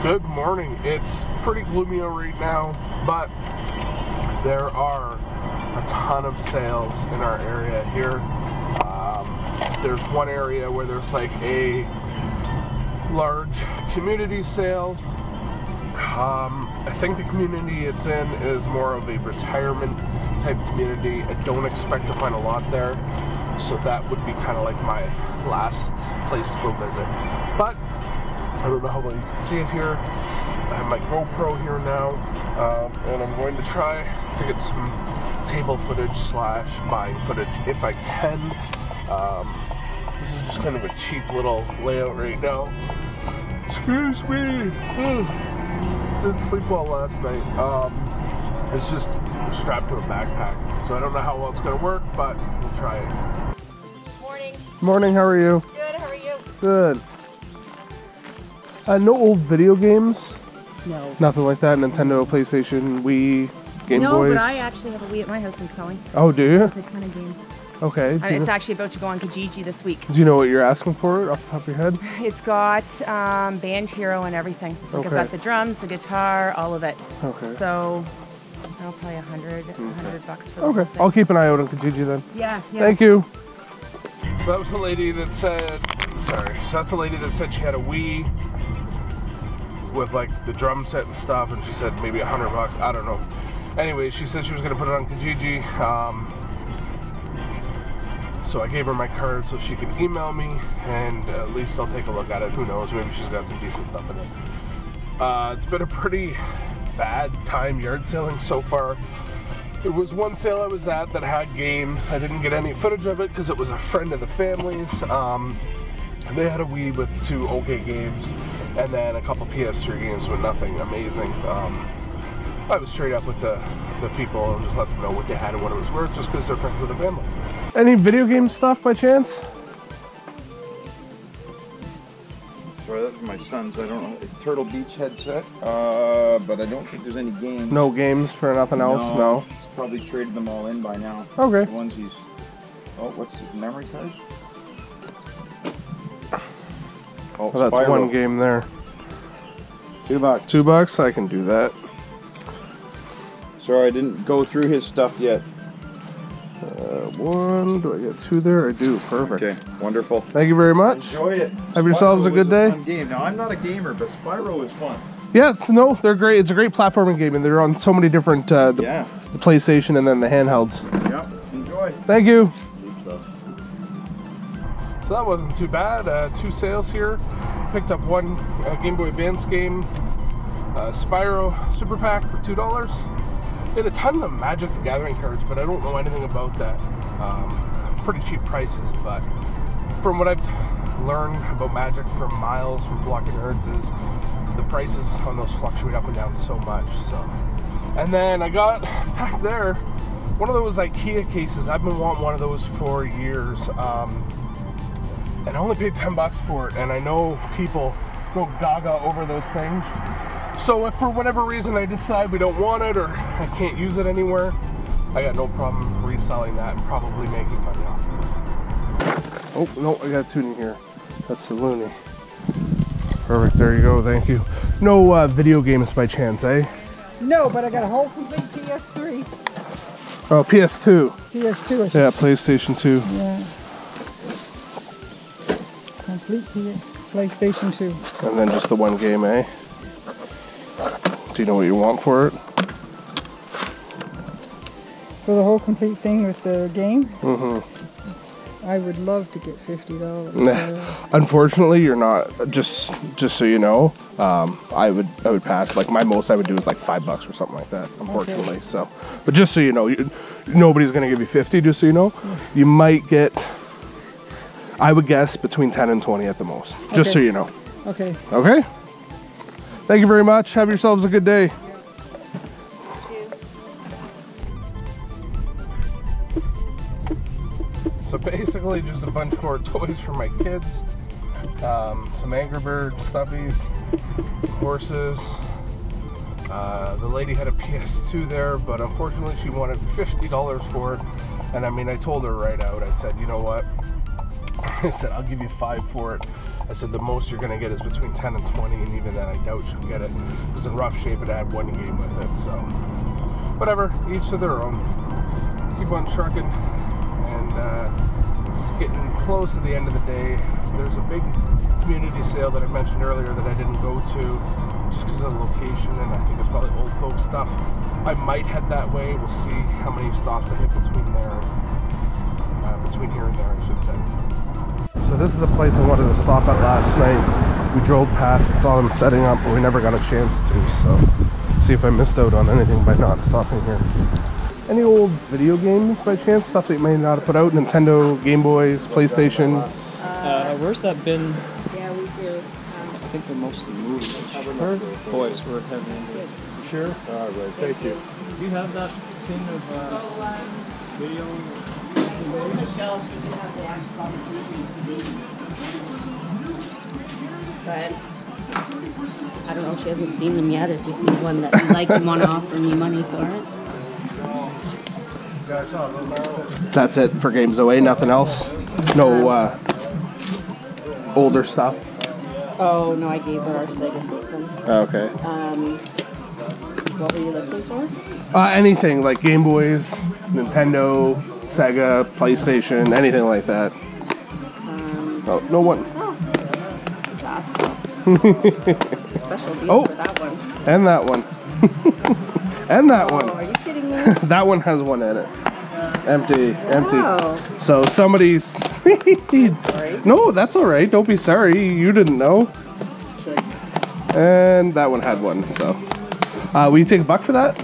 Good morning. It's pretty gloomy out right now, but there are a ton of sales in our area here. There's one area where there's like a large community sale. I think the community it's in is more of a retirement type community. I don't expect to find a lot there, so that would be kind of like my last place to go visit. But I don't know how well you can see it here. I have my GoPro here now, and I'm going to try to get some table footage slash buying footage if I can. This is just kind of a cheap little layout right now. Excuse me. Didn't sleep well last night. It's just strapped to a backpack, so I don't know how well it's going to work, but we'll try it. Morning. Morning, how are you? Good, how are you? Good. No old video games? No. Nothing like that? Nintendo, PlayStation, Wii, Game Boys? No, but I actually have a Wii at my house I'm selling. Oh, do you? A ton of games. Okay. It's actually about to go on Kijiji this week. Do you know what you're asking for it off the top of your head? It's got Band Hero and everything. Like Okay. I've got the drums, the guitar, all of it. Okay. So, I'll probably $100 bucks for the whole Okay, thing. I'll keep an eye out on Kijiji then. Yeah. Thank you. So that was the lady that said, so that's the lady that said she had a Wii with like the drum set and stuff, and she said maybe $100, I don't know. Anyway, she said she was gonna put it on Kijiji. So I gave her my card so she can email me, and at least I'll take a look at it. Who knows, maybe she's got some decent stuff in it. It's been a pretty bad time yard selling so far. There was one sale I was at that had games. I didn't get any footage of it because it was a friend of the family's. They had a Wii with 2 okay games, and then a couple PS3 games with nothing amazing. I was straight up with the people and just let them know what they had and what it was worth, just because they're friends of the family. Any video game stuff by chance? Sorry, that's my son's. I don't know. Turtle Beach headset, but I don't think there's any games. No games for nothing else? No. He's probably traded them all in by now. Okay. The ones he's... Oh, what's his memory card? Oh, Well, that's Spyro. one game there. $2. $2? I can do that. Sorry, I didn't go through his stuff yet. One. Do I get 2 there? I do. Perfect. Okay, wonderful. Thank you very much. Enjoy it. Have yourselves a good day. Fun game. Now, I'm not a gamer, but Spyro is fun. Yes, no, they're great. It's a great platforming game, and they're on so many different, the PlayStation and then the handhelds. Yeah, enjoy. Thank you. Good stuff. So that wasn't too bad. 2 sales here. Picked up one Game Boy Advance game, Spyro Super Pack for $2. They had a ton of Magic the Gathering cards, but I don't know anything about that. Pretty cheap prices, but from what I've learned about Magic from Miles from Block and Nerds is the prices on those fluctuate up and down so much. So, and then I got back there one of those IKEA cases. I've been wanting one of those for years, and I only paid $10 for it. And I know people go gaga over those things. So if for whatever reason I decide we don't want it or I can't use it anywhere, I got no problem reselling that and probably making money off of it. Oh, no, I got 2 in here. That's the Looney. Perfect, there you go, thank you. No video games by chance, eh? No, but I got a whole complete PS3. Oh, PS2. PS2. Yeah, PlayStation 2. Yeah. Complete PlayStation 2. And then just the one game, eh? Do you know what you want for it? For the whole complete thing with the game? Mm-hmm. I would love to get $50. Nah. Unfortunately, you're not. Just so you know, I would pass. Like my most I would do is like $5 or something like that. Unfortunately, okay. So. But just so you know, nobody's gonna give you 50. Just so you know, you might get. I would guess between 10 and 20 at the most. Okay. Just so you know. Okay. Okay. Thank you very much. Have yourselves a good day. So basically just a bunch more toys for my kids. Some Angry Bird stuffies, some horses. The lady had a PS2 there, but unfortunately she wanted $50 for it. And I mean, I told her right out, I said, you know what? I said, I'll give you $5 for it. I said the most you're gonna get is between 10 and 20, and even then I doubt she'll get it. It was in rough shape and I had one game with it, so whatever, each to their own. Keep on trucking, and it's getting close to the end of the day. There's a big community sale that I mentioned earlier that I didn't go to just because of the location, and I think it's probably old folks stuff. I might head that way. We'll see how many stops I hit between there, between here and there, I should say. So this is a place I wanted to stop at last night. We drove past and saw them setting up, but we never got a chance to, so see if I missed out on anything by not stopping here. Any old video games by chance? Stuff that you may not have put out? Nintendo, Game Boys, PlayStation? Where's that bin? Yeah, we do. I think they're mostly movies. Boys, we're heavy into it. Sure? All right, thank you. Do you have that thing of video? Michelle, she can have the Xbox 360. But I don't know, she hasn't seen them yet. If you see one that you like and want to offer me money for it. That's it for Games Away, nothing else? No older stuff? Oh, no, I gave her our Sega system. Okay. What were you looking for? Anything, like Game Boys, Nintendo, Sega, PlayStation, anything like that. Oh, no one. Oh, that's special deal Oh, for that one. and that one. And that Oh, one. are you kidding me? That one has one in it. Empty, empty. Oh. So somebody's... Sorry. No, that's all right. Don't be sorry. You didn't know. Kids. And that one had one, so. Will you take $1 for that?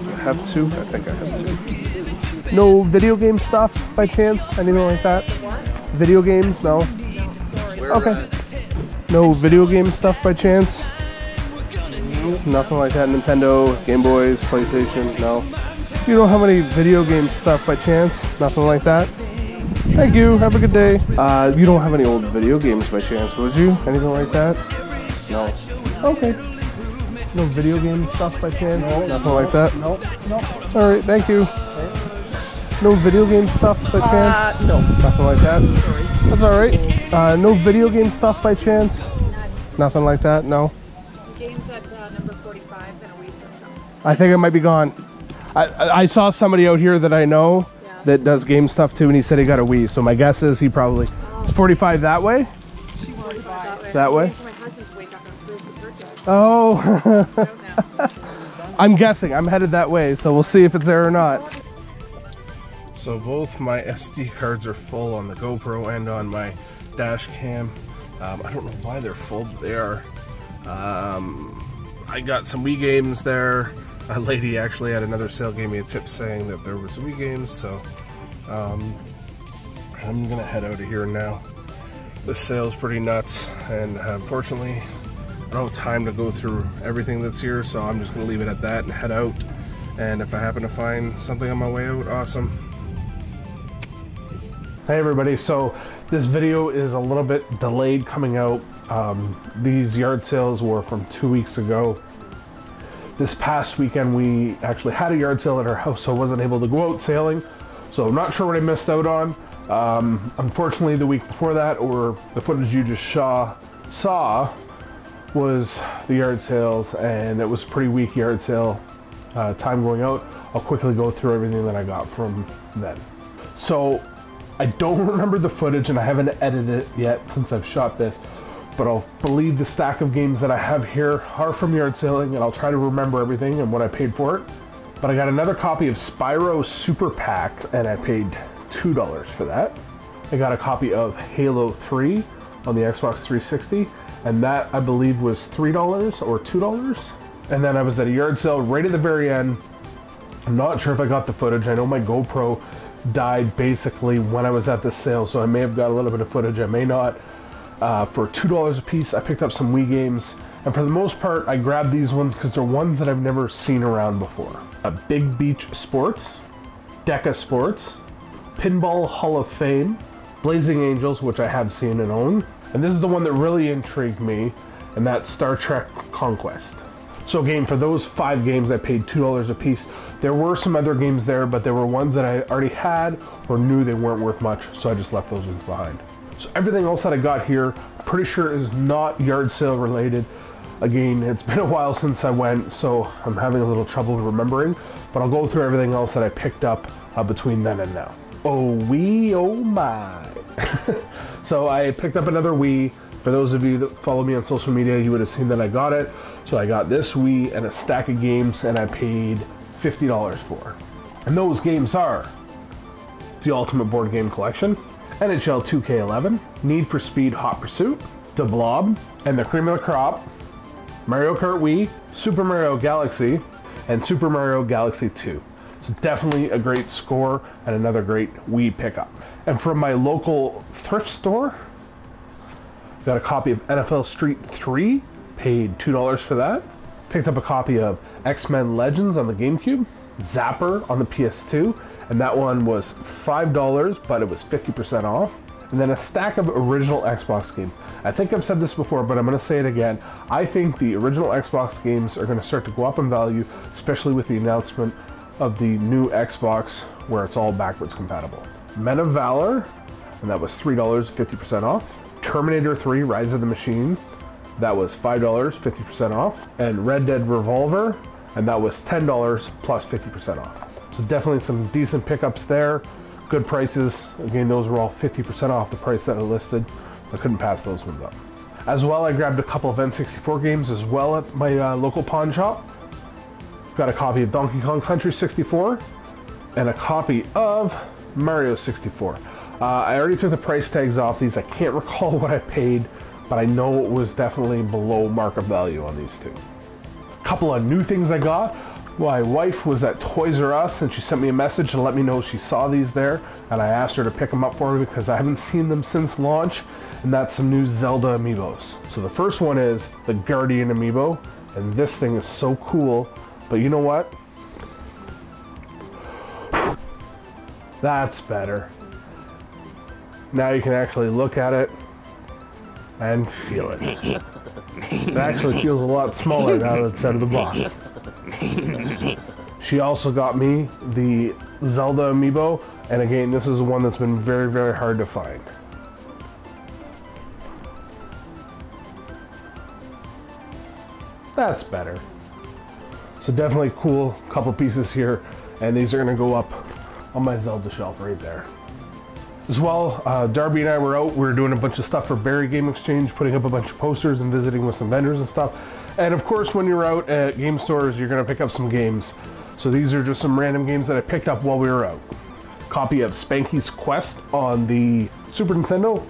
I have two? I think I have two. No video game stuff by chance? Anything like that? Video games? No? Okay. No video game stuff by chance? Nothing like that. Nintendo, Game Boys, PlayStation? No. You don't have any video game stuff by chance? Nothing like that? Thank you. Have a good day. You don't have any old video games by chance, would you? Anything like that? No. Okay. No video game stuff by chance? No. Nothing like that? No. All right. Thank you. No video game stuff by chance? No. Nothing like that? That's all right. No video game stuff by chance? Nothing like that? No. Games at number 45 and a Wii system. I think it might be gone. I saw somebody out here that I know that does game stuff too, and he said he got a Wii. So my guess is he probably is 45 that way. 45 That way. My husband's wake up and approve the purchase. Oh, So now. I'm guessing. I'm headed that way, so we'll see if it's there or not. So both my SD cards are full on the GoPro and on my dash cam. I don't know why they're full, but they are. I got some Wii games there. A lady actually at another sale gave me a tip saying that there was Wii games, so I'm gonna head out of here now. This sale's pretty nuts, and unfortunately I don't have time to go through everything that's here, so I'm just gonna leave it at that and head out. And if I happen to find something on my way out, awesome. Hey everybody, so this video is a little bit delayed coming out. These yard sales were from 2 weeks ago. This past weekend we actually had a yard sale at our house, so I wasn't able to go out sailing. So I'm not sure what I missed out on. Unfortunately, the week before that, or the footage you just saw, was the yard sales, and it was a pretty weak yard sale time going out. I'll quickly go through everything that I got from then. So I don't remember the footage, and I haven't edited it yet since I've shot this, but I'll believe the stack of games that I have here are from yard selling, and I'll try to remember everything and what I paid for it. But I got another copy of Spyro Super Packed, and I paid $2 for that. I got a copy of Halo 3 on the Xbox 360, and that I believe was $3 or $2. And then I was at a yard sale right at the very end. I'm not sure if I got the footage. I know my GoPro died basically when I was at this sale, so I may have got a little bit of footage, I may not. For $2 a piece, I picked up some Wii games, and for the most part, I grabbed these ones because they're ones that I've never seen around before. Big Beach Sports, Deca Sports, Pinball Hall of Fame, Blazing Angels, which I have seen and own, and this is the one that really intrigued me, and that's Star Trek Conquest. So again, for those 5 games, I paid $2 a piece. There were some other games there, but there were ones that I already had or knew they weren't worth much, so I just left those ones behind. So everything else that I got here, I'm pretty sure is not yard sale related. Again, it's been a while since I went, so I'm having a little trouble remembering, but I'll go through everything else that I picked up between then and now. Oh my. So I picked up another Wii. For those of you that follow me on social media, you would have seen that I got it. So I got this Wii and a stack of games, and I paid $50 for. And those games are the Ultimate Board Game Collection, NHL 2K11, Need for Speed Hot Pursuit, The Blob, and the cream of the crop, Mario Kart Wii, Super Mario Galaxy, and Super Mario Galaxy 2. So definitely a great score and another great Wii pickup. And from my local thrift store, got a copy of NFL Street 3, paid $2 for that. Picked up a copy of X-Men Legends on the GameCube, Zapper on the PS2, and that one was $5, but it was 50% off. And then a stack of original Xbox games. I think I've said this before, but I'm going to say it again. I think the original Xbox games are going to start to go up in value, especially with the announcement of the new Xbox where it's all backwards compatible. Men of Valor, and that was $3, 50% off. Terminator 3, Rise of the Machine, that was $5, 50% off. And Red Dead Revolver, and that was $10 plus 50% off. So definitely some decent pickups there. Good prices. Again, those were all 50% off the price that I listed. I couldn't pass those ones up. As well, I grabbed a couple of N64 games as well at my local pawn shop. Got a copy of Donkey Kong Country 64 and a copy of Mario 64. I already took the price tags off these. I can't recall what I paid, but I know it was definitely below market value on these two. A couple of new things I got. My wife was at Toys R Us and she sent me a message to let me know she saw these there, and I asked her to pick them up for me because I haven't seen them since launch, and that's some new Zelda Amiibos. So the first one is the Guardian Amiibo, and this thing is so cool, but you know what? That's better. Now you can actually look at it and feel it. It actually feels a lot smaller now that it's out of the box. She also got me the Zelda Amiibo, and again, this is one that's been very, very hard to find. That's better. So definitely cool couple pieces here, and these are going to go up on my Zelda shelf right there. As well, Darby and I were out. We were doing a bunch of stuff for Barry Game Exchange, putting up a bunch of posters and visiting with some vendors and stuff. And of course, when you're out at game stores, you're going to pick up some games. So these are just some random games that I picked up while we were out. Copy of Spanky's Quest on the Super Nintendo.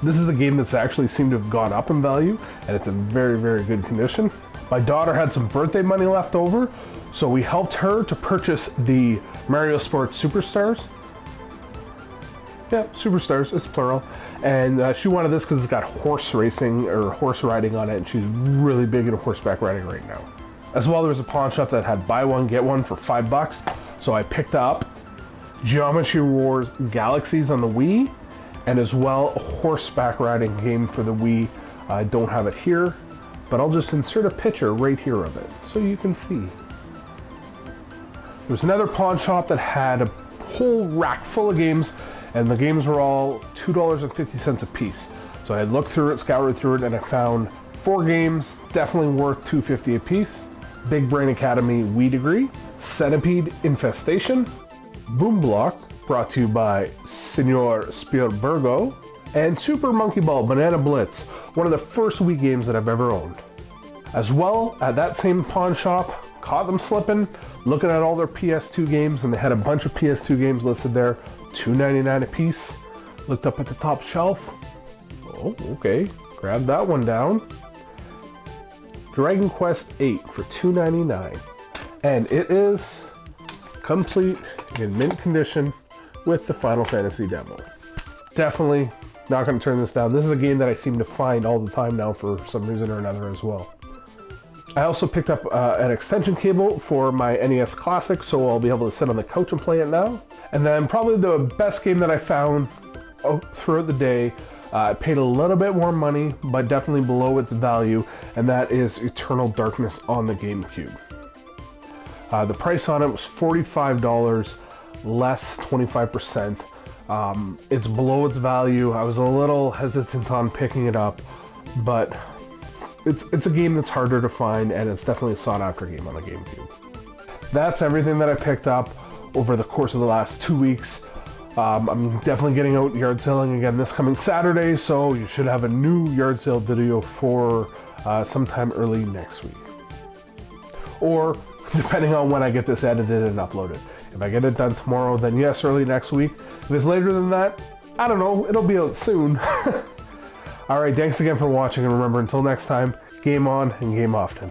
This is a game that's actually seemed to have gone up in value, and it's in very, very good condition. My daughter had some birthday money left over, so we helped her to purchase the Mario Sports Superstars. Yeah, Superstars, it's plural. And she wanted this because it's got horse racing or horse riding on it, and she's really big into horseback riding right now. As well, there was a pawn shop that had buy one, get one for $5. So I picked up Geometry Wars Galaxies on the Wii, and as well a horseback riding game for the Wii. I don't have it here, but I'll just insert a picture right here of it so you can see. There was another pawn shop that had a whole rack full of games, and the games were all $2.50 a piece. So I had looked through it, scoured through it, and I found 4 games definitely worth $2.50 a piece. Big Brain Academy Wii Degree, Centipede Infestation, Boom Block, brought to you by Senor Spielbergo, and Super Monkey Ball Banana Blitz, one of the first Wii games that I've ever owned. As well, at that same pawn shop, caught them slipping, looking at all their PS2 games, and they had a bunch of PS2 games listed there, $2.99 a piece. Looked up at the top shelf. Oh, okay. Grabbed that one down. Dragon Quest VIII for $2.99. And it is complete in mint condition with the Final Fantasy demo. Definitely not going to turn this down. This is a game that I seem to find all the time now for some reason or another as well. I also picked up an extension cable for my NES Classic, so I'll be able to sit on the couch and play it now. And then probably the best game that I found throughout the day, I paid a little bit more money, but definitely below its value, and that is Eternal Darkness on the GameCube. The price on it was $45, less 25%. It's below its value. I was a little hesitant on picking it up, but it's a game that's harder to find, and it's definitely a sought-after game on the GameCube. That's everything that I picked up over the course of the last 2 weeks. I'm definitely getting out yard selling again this coming Saturday, so you should have a new yard sale video for sometime early next week. Or depending on when I get this edited and uploaded. If I get it done tomorrow, then yes, early next week. If it's later than that, I don't know, it'll be out soon. Alright, thanks again for watching, and remember, until next time, game on and game often.